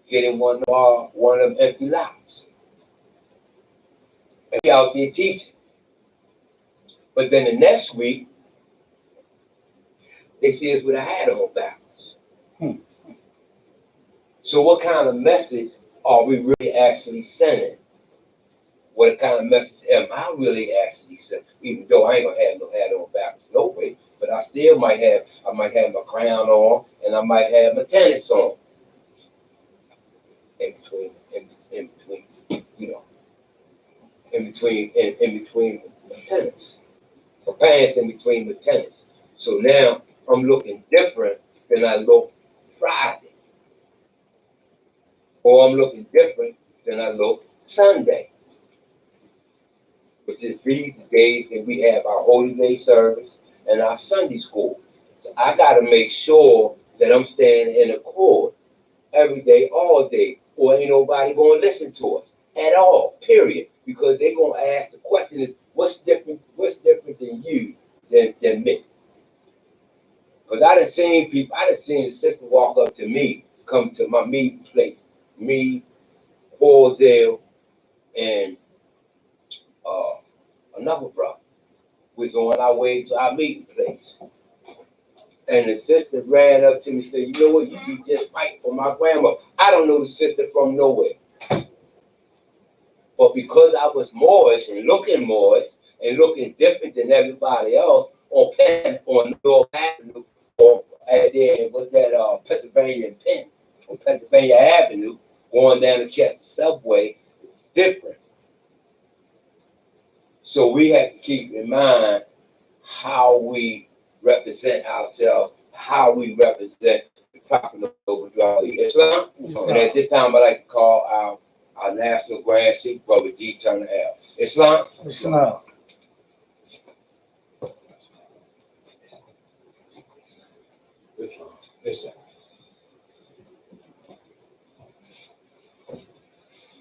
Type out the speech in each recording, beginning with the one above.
getting one of them empty lots and be out there teaching. But then the next week, they see us with a hat on backwards. So what kind of message are we really actually sending? What kind of message am I really actually sending? Even though I ain't gonna have no hat on backwards, no way. But I still might have my crown on, and I might have my tennis on. In between, in between the tennis. My pants in between the tennis. So now I'm looking different than I look Friday. Or I'm looking different than I look Sunday. Which is these days that we have our Holy Day service and our Sunday school. So I gotta make sure that I'm staying in accord every day, all day, or ain't nobody gonna listen to us at all, period. Because they're gonna ask the question is, what's different than you than me? Because I done seen the sister walk up to me, come to my meeting place. Me, Bozdale, and another brother was on our way to our meeting place. And the sister ran up to me and said, you know what, you be just right for my grandma. I don't know the sister from nowhere. But because I was Moorish and looking different than everybody else on North Avenue, or there was that Pennsylvania and Penn, on Pennsylvania Avenue, going down to catch the subway, different. So we have to keep in mind how we represent ourselves, how we represent the Prophet of Islam. And at this time, I'd like to call our National Grand Chief, Brother G. Turner L. Islam. Islam.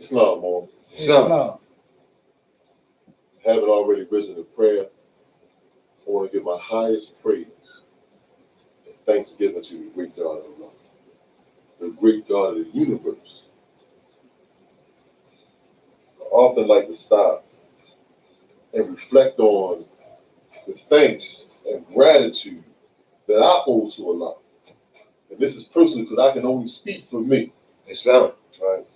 Islam, Lord. Islam. Having already risen to prayer, I want to give my highest praise and thanksgiving to the great God of love, the great God of the universe. I often like to stop and reflect on the thanks and gratitude that I owe to Allah. And this is personal because I can only speak for me. Islam. Right?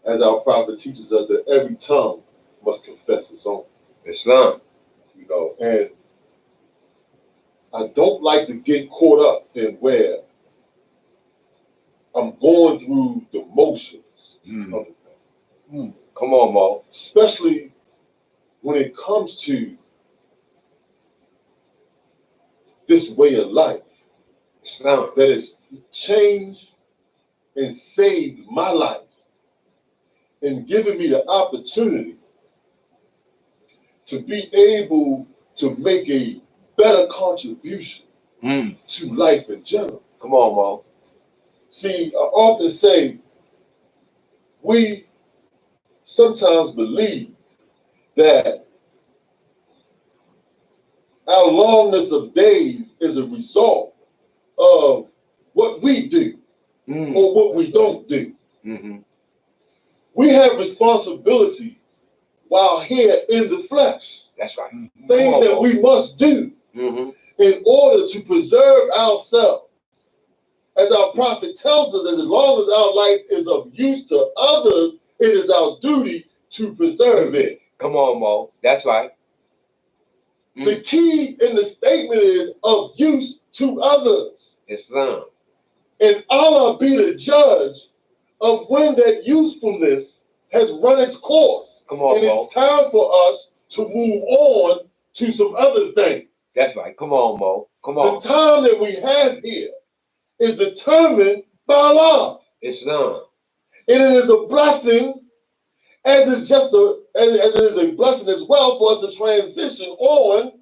As our prophet teaches us that every tongue must confess its own. Islam. And I don't like to get caught up in where I'm going through the motions of the thing. Come on, Mo. Especially when it comes to this way of life Islam. that has changed and saved my life and given me the opportunity to be able to make a better contribution to life in general. Come on, Mo. See, I often say we sometimes believe that our longness of days is a result of what we do or what we don't do. We have responsibilities while here in the flesh. That's right. Things that we must do in order to preserve ourselves. As our prophet tells us, as long as our life is of use to others, it is our duty to preserve it. Come on, Mo. That's right. The key in the statement is of use to others. Islam. And Allah be the judge of when that usefulness has run its course. Come on, and Mo. it's time for us to move on to some other things. That's right. Come on, Mo. Come on. The time that we have here is determined by Allah. Islam. And it is a blessing, as it is a blessing as well for us to transition on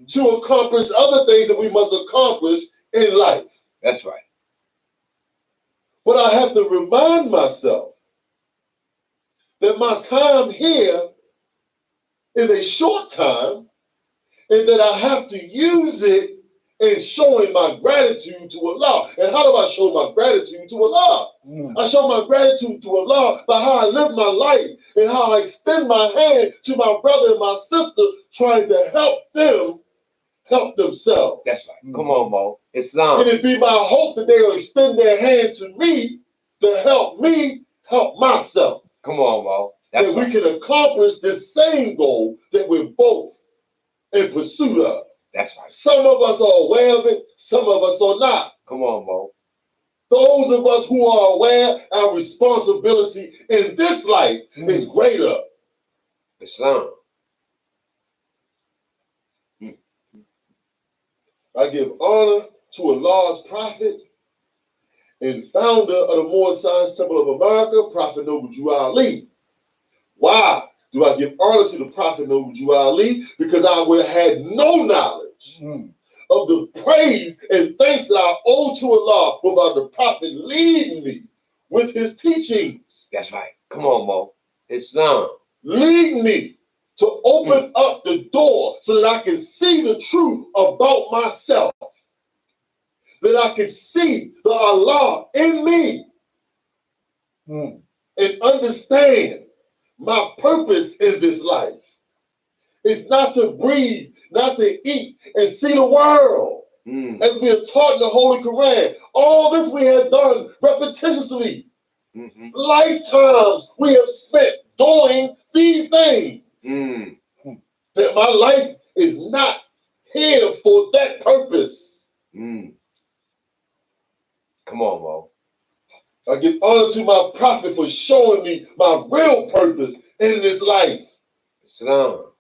to accomplish other things that we must accomplish in life. That's right. But I have to remind myself that my time here is a short time and that I have to use it and showing my gratitude to Allah. And how do I show my gratitude to Allah? I show my gratitude to Allah by how I live my life and how I extend my hand to my brother and my sister, trying to help them help themselves. That's right. Come on, Mo. Islam. And it be my hope that they will extend their hand to me to help me help myself. Come on, Mo. That's that right. we can accomplish the same goal that we're both in pursuit of. That's right. Some of us are aware of it, some of us are not. Come on, Mo. Those of us who are aware, our responsibility in this life is greater. Islam. I give honor to Allah's prophet and founder of the Moorish Science Temple of America, Prophet Noble Drew Ali. Why do I give honor to the Prophet Noble Drew Ali? Because I would have had no knowledge of the praise and thanks that I owe to Allah without the Prophet leading me with his teachings. That's right. Come on, Mo. Islam. Lead me to open up the door so that I can see the truth about myself. That I can see the Allah in me and understand my purpose in this life. It's not to breathe, not to eat and see the world. As we are taught in the Holy Quran, all this we have done repetitiously. Lifetimes we have spent doing these things. That my life is not here for that purpose. Come on, Mo. I give honor to my prophet for showing me my real purpose in this life. Islam.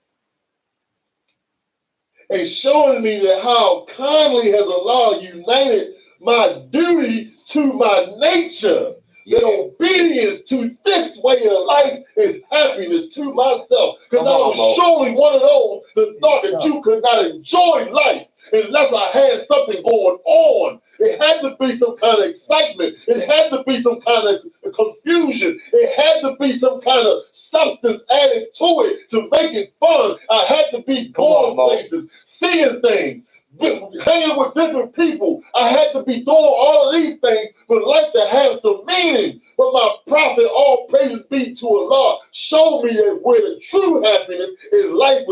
And showing me that how kindly has Allah united my duty to my nature. That obedience to this way of life is happiness to myself. Because I was surely one of those that thought that you could not enjoy life unless I had something going on. It had to be some kind of excitement. It had to be some kind of confusion. It had to be some kind of substance added to it to make it fun. I had to be going places, seeing things, hanging with different people. I had to be doing all of these things for life to have some meaning. But my prophet, all praises be to Allah, showed me that where the true happiness in life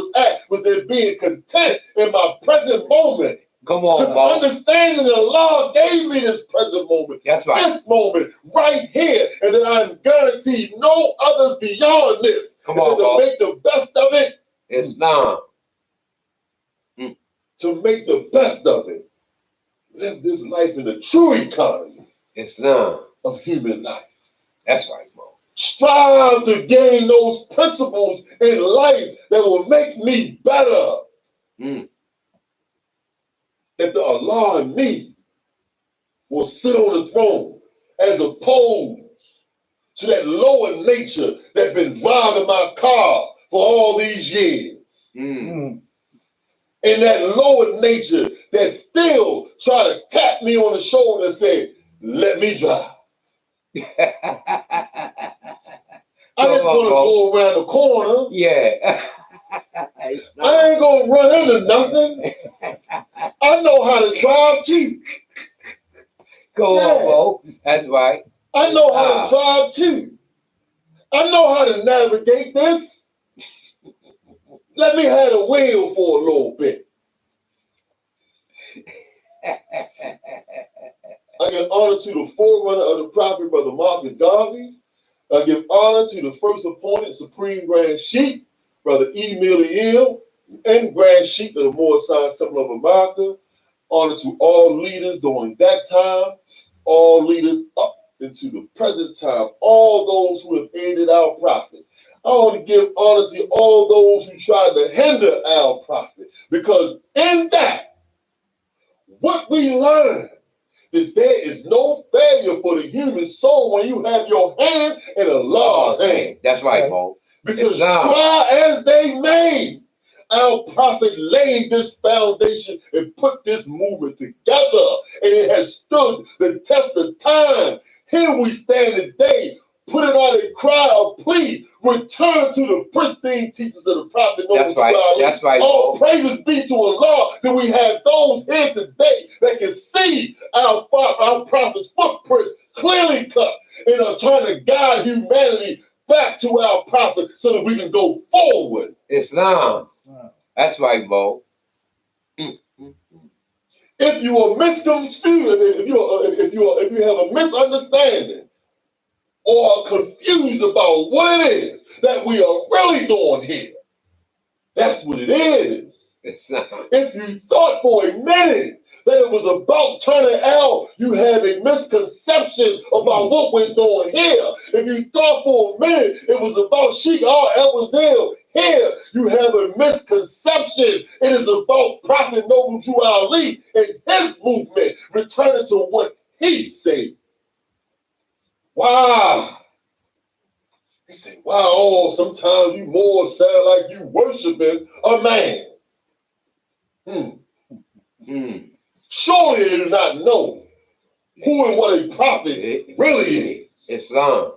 was in being content in my present moment. Come on, Mo. Understanding that Allah gave me this present moment. That's right. This moment right here. And that I'm guaranteed no others beyond this. Come on, to make the best of it. Islam. To make the best of it. Live this life in the true economy. Islam. Of human life. That's right, Mo. Strive to gain those principles in life that will make me better. That the Allah in me will sit on the throne as opposed to that lower nature that's been driving my car for all these years. And that lower nature that still try to tap me on the shoulder and say, let me drive. I just want to go around the corner. Yeah. I ain't gonna run into nothing. I know how to drive too. Go on, Mo. That's right. I know how to drive too. I know how to navigate this. Let me have the wheel for a little bit. I give honor to the forerunner of the prophet, Brother Marcus Garvey. I give honor to the first appointed Supreme Grand Sheikh, Brother E. Milliel, and Grand Sheikh of the Moorish Science Temple of America. Honor to all leaders during that time, all leaders up into the present time, all those who have aided our prophet. I want to give honor to all those who tried to hinder our prophet, because in that, what we learn that there is no failure for the human soul when you have your hand in Allah's hand. That's right, Mo. Because try as they may, our prophet laid this foundation and put this movement together, and it has stood the test of time. Here we stand today, put it on a cry of plea, return to the pristine teachings of the prophet. That's right. That's right. All praises be to Allah that we have those here today that can see our prophet's footprints clearly cut and are trying to guide humanity back to our prophet so that we can go forward. Islam. That's right, Mo. If you are misconfused, if you have a misunderstanding or are confused about what it is that we are really doing here, that's what it is. Islam. If you thought for a minute that it was about turning out, you have a misconception about what we're doing here. If you thought for a minute it was about Sheikh Al-Azhar here, you have a misconception. It is about Prophet Noble Drew Ali and his movement, returning to what he said. Wow. He said, wow, oh, sometimes you more sound like you worshiping a man. Surely they do not know who and what a prophet really is. Islam.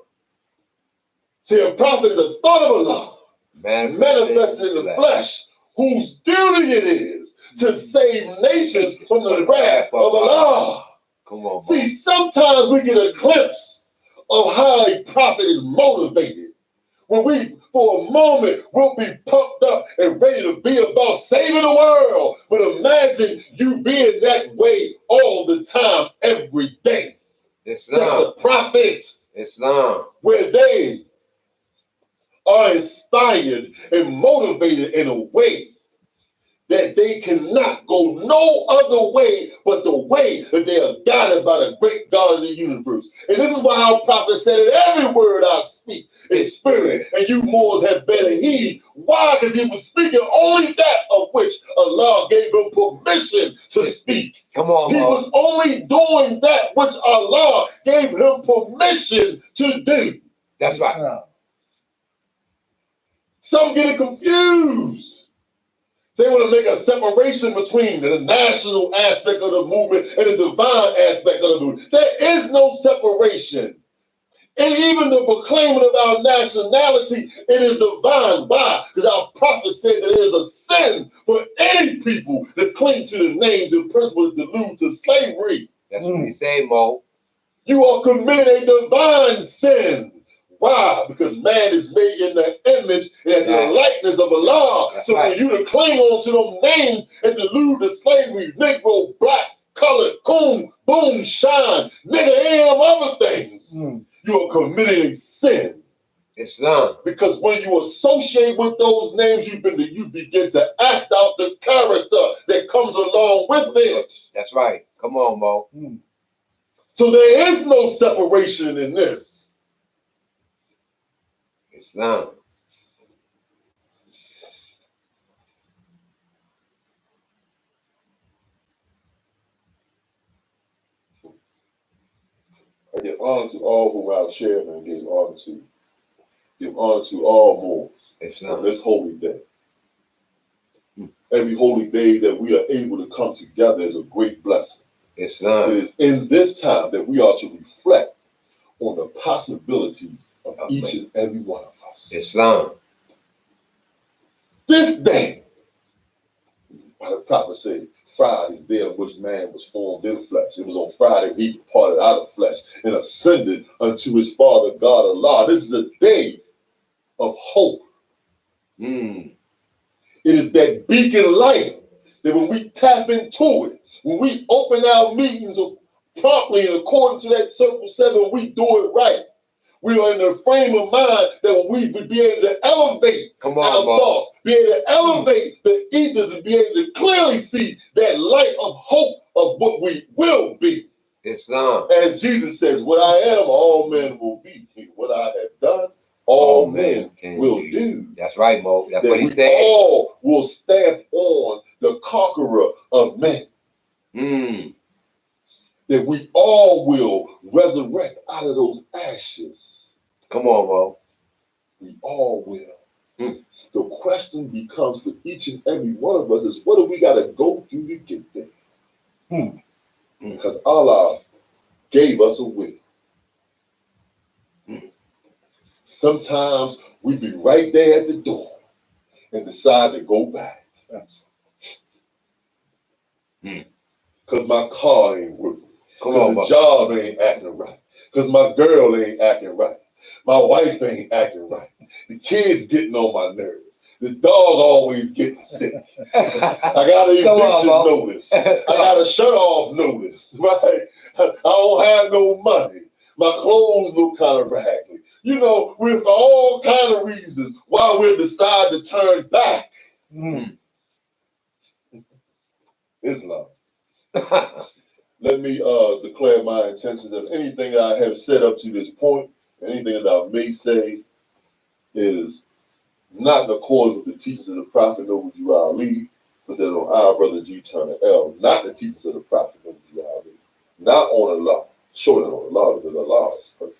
See, a prophet is a thought of Allah, manifested in the flesh, whose duty it is to save nations from the wrath of Allah. Come on, see, sometimes we get a glimpse of how a prophet is motivated. When we, for a moment, will be pumped up and ready to be about saving the world. But imagine you being that way all the time, every day. Islam. That's a prophet. Islam. Where they are inspired and motivated in a way that they cannot go no other way but the way that they are guided by the great God of the universe. And this is why our prophet said that every word I speak is spirit, and you Moors have better heed. Why? Because he was speaking only that of which Allah gave him permission to speak. Come on, he was only doing that which Allah gave him permission to do. That's right. Some get it confused. They want to make a separation between the national aspect of the movement and the divine aspect of the movement. There is no separation. And even the proclaiming of our nationality, it is divine. Why? Because our prophet said that it is a sin for any people that cling to the names and principles that allude to slavery. That's what he said, Mo. You are committing a divine sin. Why? Because man is made in the image and the likeness of Allah. That's so right. for you to cling on to those names and delude to slavery, Negro, black, colored, coon, boom, shine, nigga, and other things, you are committing a sin. Islam. Because when you associate with those names, you begin to act out the character that comes along with it. That's right. Come on, Mo. So there is no separation in this. Islam. I give honor to all whom our chairman gave honor to. Give honor to all Moors on this holy day. Every holy day that we are able to come together is a great blessing. Islam. It is in this time that we are to reflect on the possibilities of each and every one of us. Islam. This day, like the prophet said, Friday is the day on which man was formed in flesh. It was on Friday he departed out of flesh and ascended unto his Father God Allah. This is a day of hope. It is that beacon light that when we tap into it, when we open our meetings promptly and according to that Circle 7, we do it right. We are in the frame of mind that we would be able to elevate our thoughts, be able to elevate the ethers and be able to clearly see that light of hope of what we will be. Islam. As Jesus says, what I am, all men will be. What I have done, all men will do. That's right, Mo. That's that what he we said. all will stamp on the conqueror of men. That we all will resurrect out of those ashes. Come on, Mo. We all will. The question becomes for each and every one of us is, what do we got to go through to get there? Because Allah gave us a will. sometimes we be right there at the door and decide to go back. Because my car ain't working. Because the job ain't acting right. Because my girl ain't acting right. My wife ain't acting right. The kids getting on my nerves. The dog always getting sick. I got an eviction notice. I got a shut-off notice, right? I don't have no money. My clothes look kind of raggedy. You know, with all kind of reasons why we decide to turn back. Islam. Let me declare my intentions of anything that I have said up to this point, anything that I may say is not in accordance with the teachings of the Prophet Noble Drew Ali, but that on our brother G. Turner L, not the teachings of the Prophet Noble Drew Ali, not on Allah, surely on Allah, because Allah is perfect.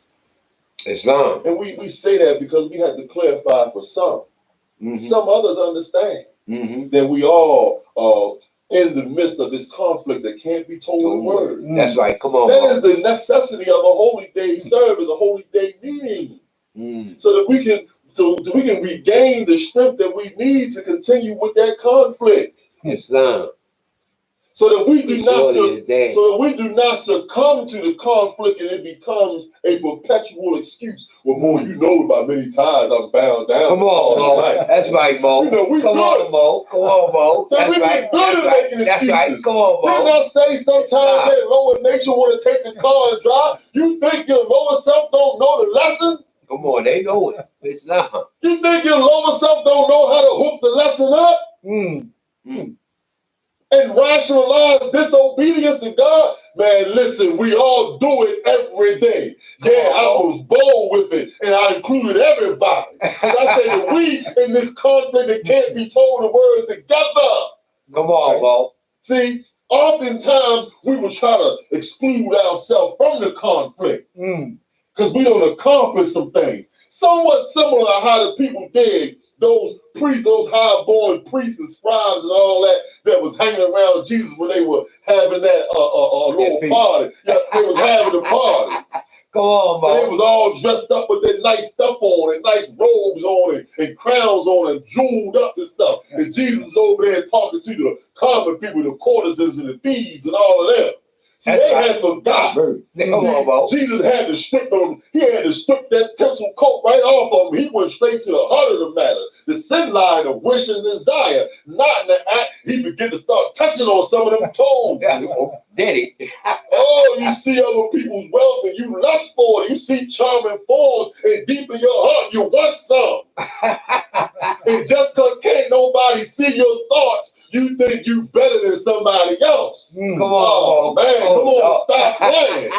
Islam. And we say that because we had to clarify for some. Some others understand that we all are in the midst of this conflict that can't be told in words. That's right. Come on. That is the necessity of a holy day service, a holy day meeting, so that we can regain the strength that we need to continue with that conflict. Islam. So that we do not succumb to the conflict and it becomes a perpetual excuse. Well, Mo, you know about many times I'm bound down. Come on, Mo. That's right, Mo. You know, we Come good. on, Mo. Come on, Mo. So That's we right. get good at making excuses. That's right. Come on, Mo. Didn't I say sometimes that lower nature want to take the car and drive? You think your lower self don't know the lesson? Come on, they know it. Islam. You think your lower self don't know how to hook the lesson up? And rationalize disobedience to God? Man, listen, we all do it every day. Yeah, I was bold with it, and I included everybody. Because I say that we in this conflict that can't be told in words together. Come on, Mo. See, oftentimes we will try to exclude ourselves from the conflict because we don't accomplish some things. Somewhat similar to how the people did those priests, those high-born priests and scribes and all that was hanging around Jesus when they were having that little party. Yeah, they was having a party. Come on, Mo. And they was all dressed up with their nice stuff on and nice robes on and crowns on and jeweled up and stuff. And Jesus was over there talking to the common people, the courtesans and the thieves and all of them. See, they had forgotten. Jesus had to strip them. He had to strip that tinsel coat right off of him. He went straight to the heart of the matter. The sin line of wish and desire. Not in the act. He began to start touching on some of them toes. Did he? Oh, you see other people's wealth and you lust for it. You see charming forms and deep in your heart you want some. And just because can't nobody see your thoughts, you think you better than somebody else. Come on, man. Come on, stop playing.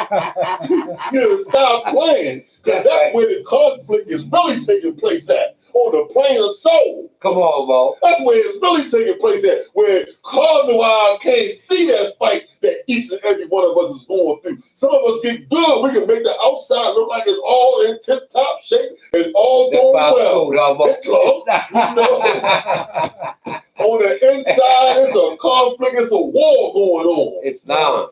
You know, stop playing. Because that's where the conflict is really taking place at. On the plane of soul. Come on, Mo. That's where it's really taking place at. Where cardinal eyes can't see that fight that each and every one of us is going through. Some of us get good. We can make the outside look like it's all in tip-top shape and all going well. It's all, you know. On the inside, it's a conflict. It's a war going on. It's not.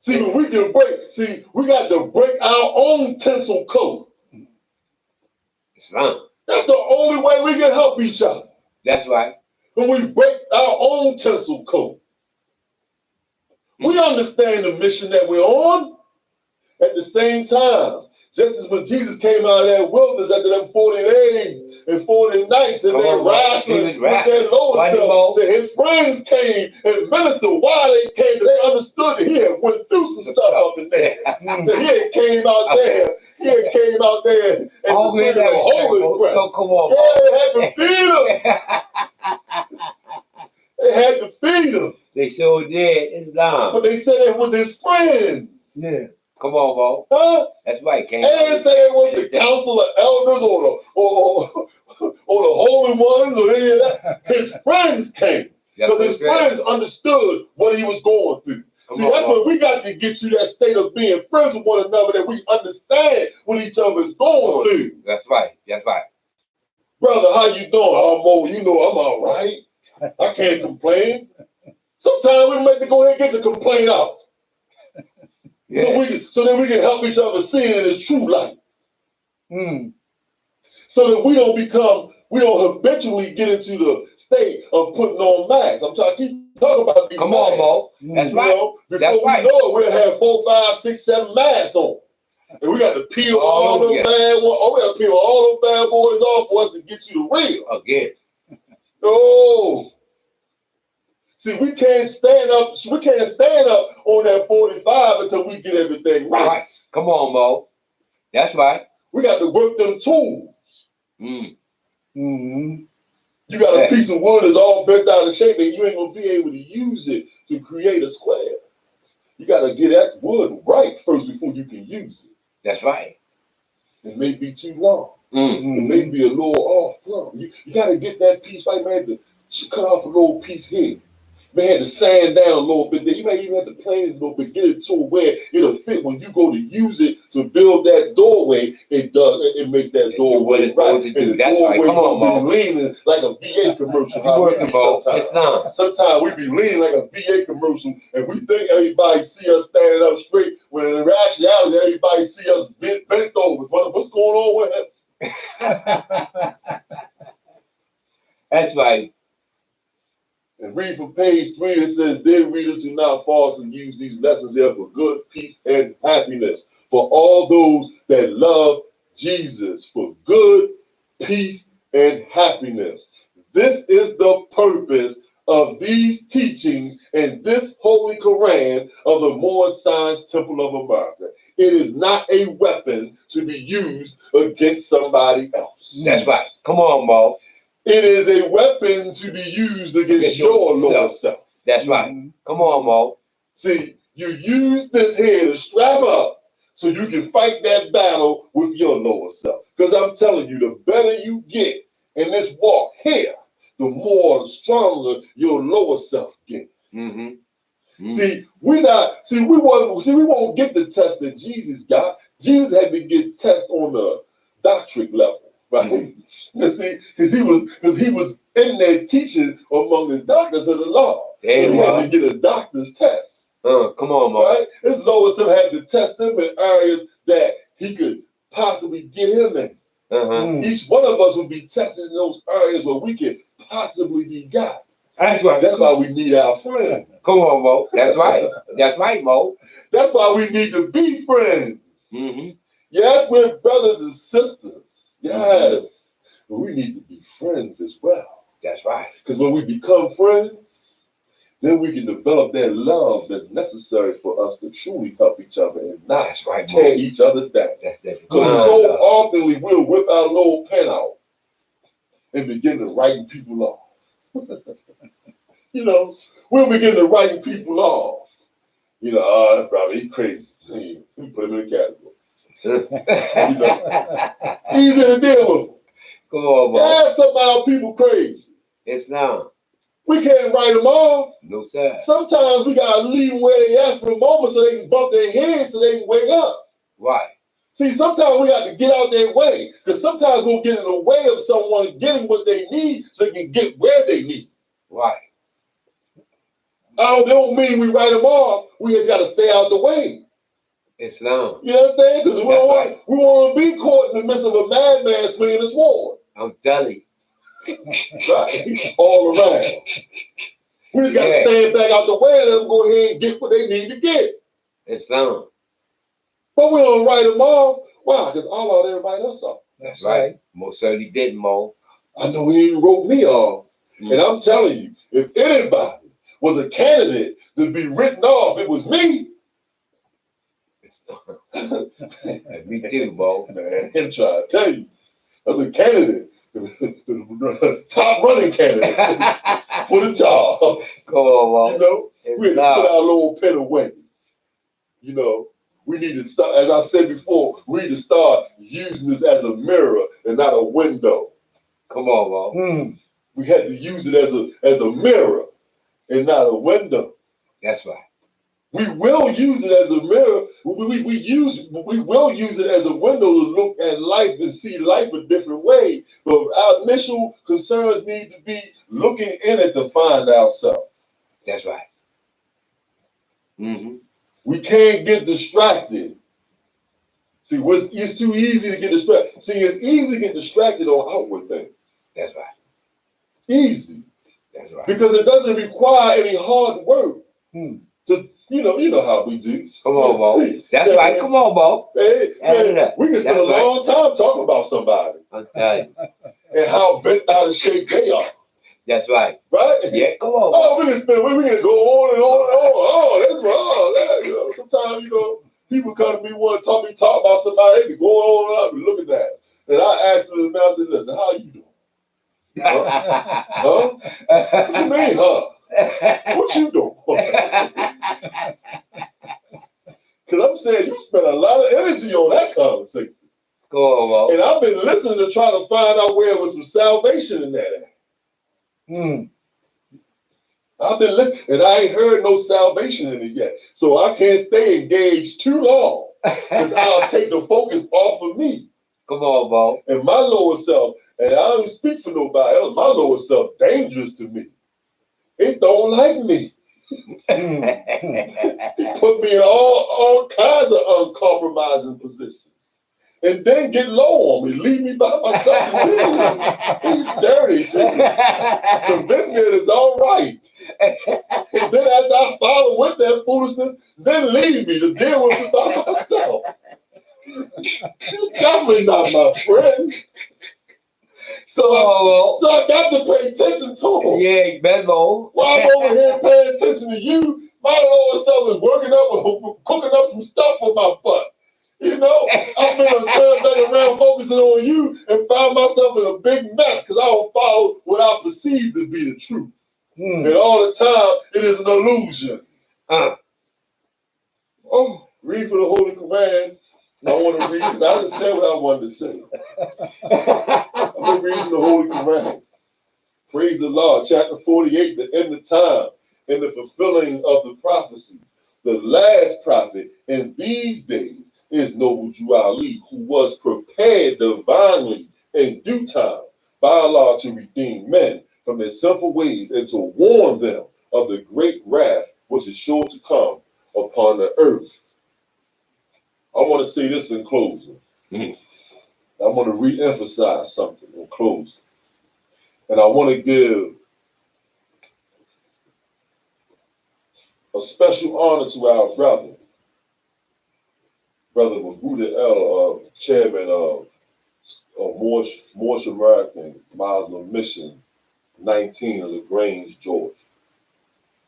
See, we can we got to break our own tinsel coat. Islam. That's the only way we can help each other. That's right. When we break our own tinsel coat. We understand the mission that we're on. At the same time, just as when Jesus came out of that wilderness after them 40 days and 40 nights, and they're wrestling with their lower self. So his friends came and ministered why they came. They understood that he had went through some stuff up in there. So he had came out there. He had came out there and the holy breath. So come on. Yeah, they had to feed him. They had to feed him. They sure did. Islam. But they said it was his friends. Yeah. Come on, Mo. Huh? That's right, King. They didn't say it was the council of elders or the holy ones or any of that. His friends came. Because his friends understood what he was going through. See, that's when we got to get to that state of being friends with one another, that we understand what each other is going through. That's right. That's right. Brother, how you doing? Oh, Mo, you know I'm all right. I can't complain. Sometimes we make to go ahead and get the complaint out. Yeah. So then we can help each other see it in its true light. So that we don't habitually get into the state of putting on masks. I'm trying to keep talking about these Come masks. on, Mo. That's You right. know, before That's we right. know it, we'll have 4, 5, 6, 7 masks on. And we got to peel all Oh, them yeah. bad boys. Oh, we got to peel all them bad boys off for us to get you the real. Again. No. See, we can't stand up. We can't stand up on that 45 until we get everything right. Right. Come on, Mo. That's right. We got to work them tools. You got a piece of wood that's all bent out of shape, and you ain't gonna be able to use it to create a square. You got to get that wood right first before you can use it. That's right. It may be too long. It may be a little off. You got to get that piece right, man. To cut off a little piece here. May have to sand down a little bit there. You may even have to plane it a little bit, get it to where it'll fit when you go to use it to build that doorway. It makes that doorway right. And the That's doorway right. Come on, Mo. be leaning like a VA commercial. You working, Mo. It's not. Sometimes we be leaning like a VA commercial, and we think everybody see us standing up straight, when in actuality everybody see us bent over. What's going on with him? That's right. And read from page 3, it says, "Dear readers, do not falsely use these lessons there for good, peace, and happiness. For all those that love Jesus, for good, peace, and happiness." This is the purpose of these teachings and this Holy Quran of the Moorish Science Temple of America. It is not a weapon to be used against somebody else. That's right. Come on, Mo. It is a weapon to be used against your lower self. That's right. Come on, Mo. See, you use this here to strap up so you can fight that battle with your lower self. Because I'm telling you, the better you get in this walk here, the more stronger your lower self gets. See, we won't get the test that Jesus got. Jesus had to get test on the doctrine level. Right? Because he was in there teaching among the doctors of the law. So he had to get a doctor's test. Come on, Mo. Right? His lower self had to test him in areas that he could possibly get him in. Each one of us will be tested in those areas where we can possibly be got. That's right. That's why we need our friends. Come on, Mo. That's right. That's right, Mo. That's why we need to be friends. Yes, we're brothers and sisters. Yes. But we need to be friends as well. That's right. Because when we become friends, then we can develop that love that's necessary for us to truly help each other and not tear each other down. Because so often we'll whip our little pen out and begin to write people off. You know, we'll begin to write people off. You know, that's probably he's crazy. We put him in the category. You know, easy to deal with. Come on, Mo. Yeah, somehow people crazy. It's not. We can't write them off. No, sir. Sometimes we gotta leave them where they at for a moment so they can bump their head so they can wake up. Right. See, sometimes we got to get out their way, because sometimes we'll get in the way of someone getting what they need so they can get where they need. Right. They don't mean we write them off. We just got to stay out the way. Islam. You understand? Because we want to be caught in the midst of a madman swinging a sword. I'm telling you. Right. All around. We just got to stand back out the way and let them go ahead and get what they need to get. Islam. But we don't write them off. Why? Because Allah didn't write us off. That's right. Most certainly didn't, Mo. I know he even wrote me off. And I'm telling you, if anybody was a candidate to be written off, it was me. Me too, Mo. Man, I'm trying to tell you, I was a candidate, top running candidate for the job. Come on, Mo. You know, we had to put our little pen away. You know, we need to start, as I said before, we need to start using this as a mirror and not a window. Come on, Mo. We had to use it as a mirror and not a window. That's right. We will use it as a mirror. We will use it as a window to look at life and see life a different way. But our initial concerns need to be looking in it to find ourselves. That's right. We can't get distracted See, it's too easy to get distracted. See, it's easy to get distracted on outward things. That's right. Easy. That's right. Because it doesn't require any hard work Hmm. to, you know how we do. Come on, Bo. That's right. Come on, Bo. Hey, man, we can spend That's a long time talking about somebody I'm telling you. and how bent out of shape they are. That's right. Right? Yeah, come on, Bo. Oh, we can go on and on and on. Oh, that's that. You know, sometimes, people come to me, want to talk about somebody, they be going on and on, looking at it. And I ask them, I say, listen, how you doing? Huh? What you mean, huh? What you doing? Because I'm saying you spend a lot of energy on that conversation. Go on, Bo. And I've been listening to try to find out where there was some salvation in that. Hmm. I've been listening, and I ain't heard no salvation in it yet. So I can't stay engaged too long, because I'll take the focus off of me Come on, Bo. and my lower self. And I don't speak for nobody else. My lower self dangerous to me. It don't like me. It put me in all kinds of uncompromising positions. And then get low on me, leave me by myself. He's dirty too. Convince me that it's all right. And then after I follow with that foolishness, then leave me to deal with it by myself. You're definitely not my friend. So I got to pay attention to him. Yeah, Benbo. While I'm over here paying attention to you, my lower self is cooking up some stuff for my butt. You know, I've been turned back around focusing on you and found myself in a big mess because I don't follow what I perceive to be the truth. And all the time, it is an illusion. Oh, read for the Holy Quran. I want to read because I just said what I wanted to say. I'm reading the Holy Quran. Praise the Lord. Chapter 48, the end of time, in the fulfilling of the prophecy. The last prophet in these days is Noble Jew Ali, who was prepared divinely in due time by Allah to redeem men from their sinful ways and to warn them of the great wrath which is sure to come upon the earth. I want to say this in closing. I want to re-emphasize something in closing. And I want to give a special honor to our brother Mahmoud El, chairman of Moorish American Muslim Mission 19 of LaGrange, Georgia.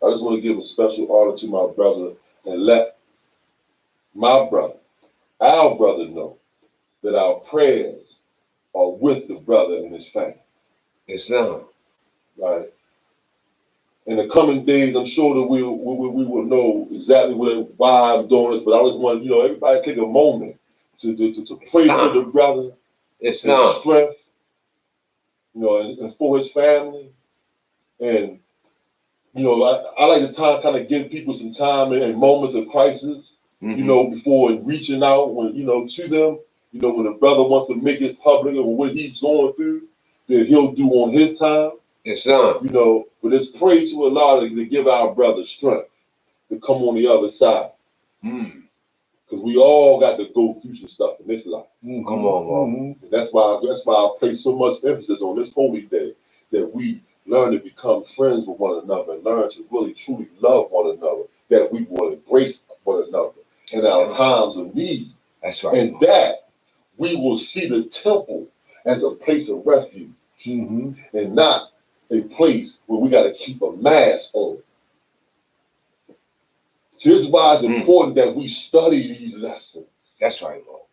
I just want to give a special honor to my brother and let my brother, our brother, know that our prayers are with the brother and his family. It's not. Right? In the coming days, I'm sure that we will know exactly why I'm doing this, but I just want everybody take a moment to pray for the brother. It's not. Strength, and for his family. And, I like to kind of give people some time in moments of crisis, before reaching out to them, when the brother wants to make it public or what he's going through, that he'll do on his time. It's not. But let's pray to Allah to give our brother strength to come on the other side. Because we all got to go through some stuff in this life. Come on, Lord. That's why I place so much emphasis on this holy day, that we learn to become friends with one another and learn to really truly love one another, that we will embrace one another in our times of need. That's right. And that we will see the temple as a place of refuge and not a place where we got to keep a mask on. So this is why it's important that we study these lessons. That's right, Lord.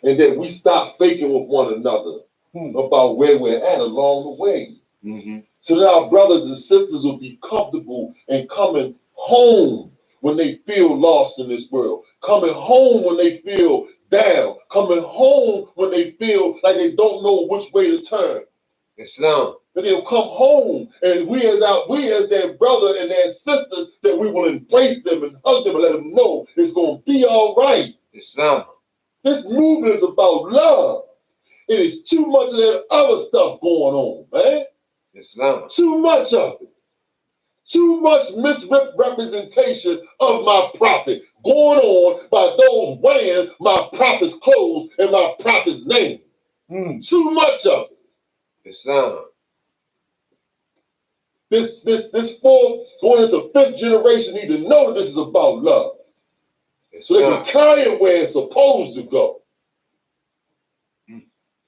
And that we stop faking with one another about where we're at along the way. So that our brothers and sisters will be comfortable in coming home when they feel lost in this world. Coming home when they feel down. Coming home when they feel like they don't know which way to turn. Islam. That they'll come home and we as their brother and their sister, that we will embrace them and hug them and let them know it's going to be all right. Islam. This movement is about love. It is too much of that other stuff going on, man. Islam. Too much of it. Too much misrepresentation of my prophet going on by those wearing my prophet's clothes and my prophet's name. Too much of it. Islam. This fourth going into fifth generation need to know that this is about love. So they can carry it where it's supposed to go.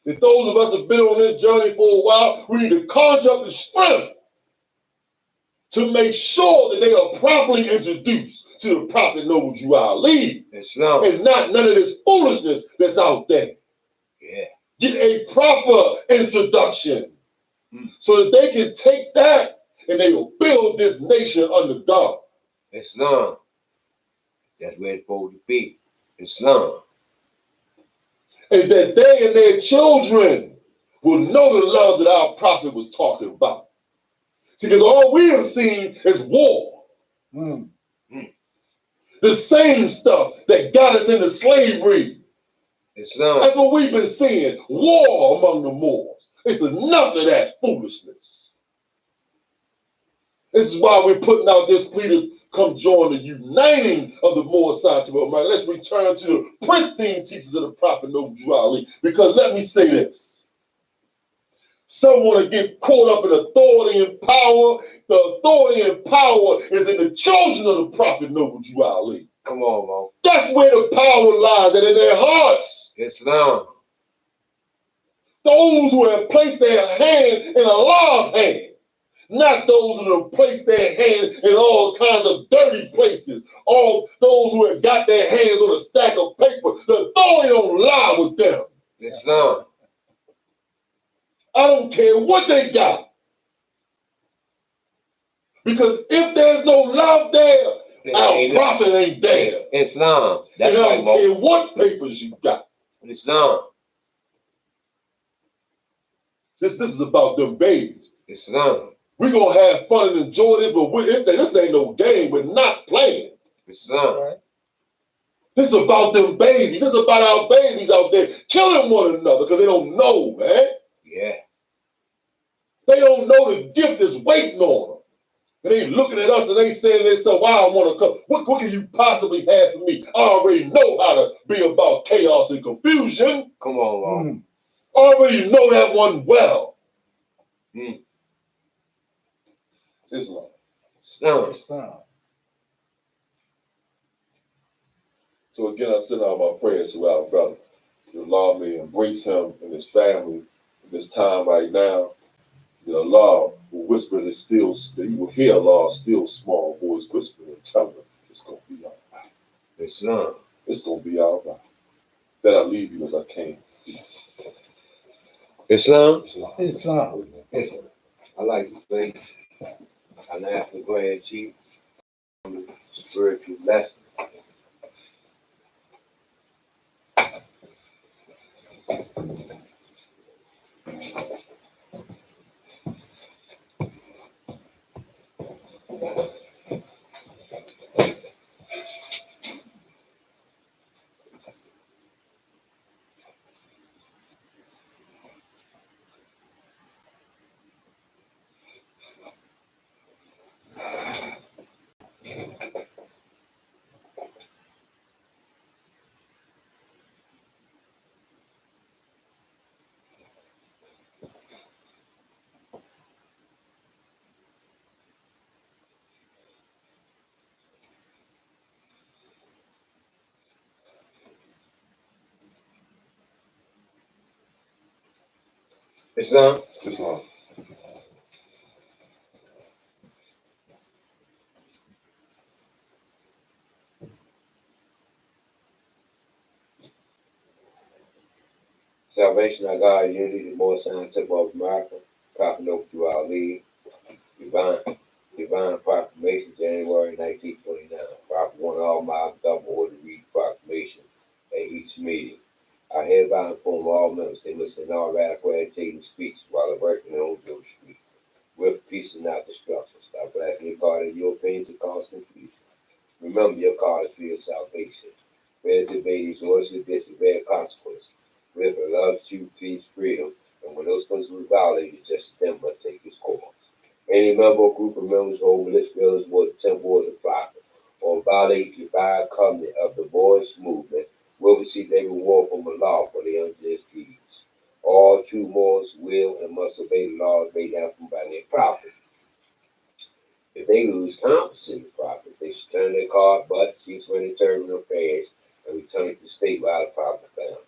If those of us have been on this journey for a while, we need to conjure up the strength to make sure that they are properly introduced to the Prophet Noble Drew Ali. Islam. And not none of this foolishness that's out there. Yeah. Get a proper introduction so that they can take that and they will build this nation under God. Islam. That's where it's supposed to be. Islam. And that they and their children will know the love that our prophet was talking about. See, because all we have seen is war. The same stuff that got us into slavery. Islam. That's what we've been seeing. War among the Moors. It's enough of that foolishness. This is why we're putting out this plea to come join the uniting of the Moor scientific mind. Let's return to the pristine teachings of the Prophet Noble Drew Ali. Because let me say this. Some want to get caught up in authority and power. The authority and power is in the children of the Prophet Noble Drew Ali. Come on, Mo. That's where the power lies, and in their hearts. Islam. Those who have placed their hand in Allah's hand. Not those who have placed their hand in all kinds of dirty places. All those who have got their hands on a stack of paper. The authority don't lie with them. Islam. I don't care what they got. Because if there's no love there, our prophet ain't there. Islam. That's and I right, don't care what papers you got. Islam. This is about them babies. Islam. We're going to have fun and enjoy this, but this ain't no game. We're not playing. Islam. Right. This is about them babies. This is about our babies out there killing one another because they don't know, man. Yeah. They don't know the gift is waiting on them. And they looking at us and they saying to themselves, well, I don't want to come. What can you possibly have for me? I already know how to be about chaos and confusion. Come on, Lord. I already know that one well. Islam. Islam. So again, I send out my prayers to our brother. That Allah may embrace him and his family in this time right now. That Allah will whisper that he will hear Allah's still small voice whispering and tell him it's going to be all right. Islam. It's going to be all right. That I leave you as I came. Islam. Islam. I like to say, an African Grand Chief, spiritual lesson. Islam. Islam. Salvation of God, unity, the more scientific of America, Prophet Noble Drew Ali, Divine Proclamation, January 1929. Prophet wanted all my government order to read proclamation at each meeting. I hereby inform all members they must ignore radical agitating speech while working on Joe Street. With peace and not destruction. Stop asking your God in your opinions to cause confusion. Remember, your God is for your salvation. Fair to obey these orders with disobey consequences. With love, truth, peace, freedom, and when those principles are violated, just them must take his course. Any member or group of members who hold religious feelings toward the temple or the prophet, or violate the divine covenant of the boys movement, will receive a reward from Allah for their unjust deeds. All true Moors will and must obey the laws made down from by their prophet. If they lose confidence in the prophet, they should turn their card butt, cease from their turban affairs, and return to the state where the prophet found.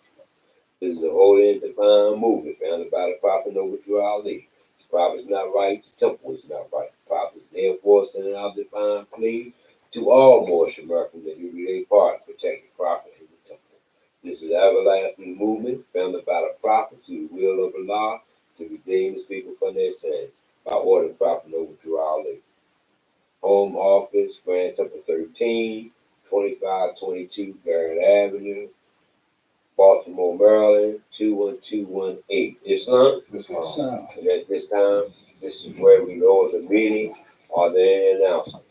This is a holy and divine movement founded by the prophet Noble Drew Ali. The prophet is not right, the temple is not right. The prophet is therefore sending out divine plea to all Moorish Americans that he do their part to protect the prophet and the temple. This is an everlasting movement founded by the prophet to the will of Allah to redeem his people from their sins by order of Prophet Noble Drew Ali. Home office, Grand Temple 13, 2522 Garrett Avenue, Baltimore, Maryland, 21218. Islam? Sound. And at this time, this is where we go to the meeting. Are there any announcements?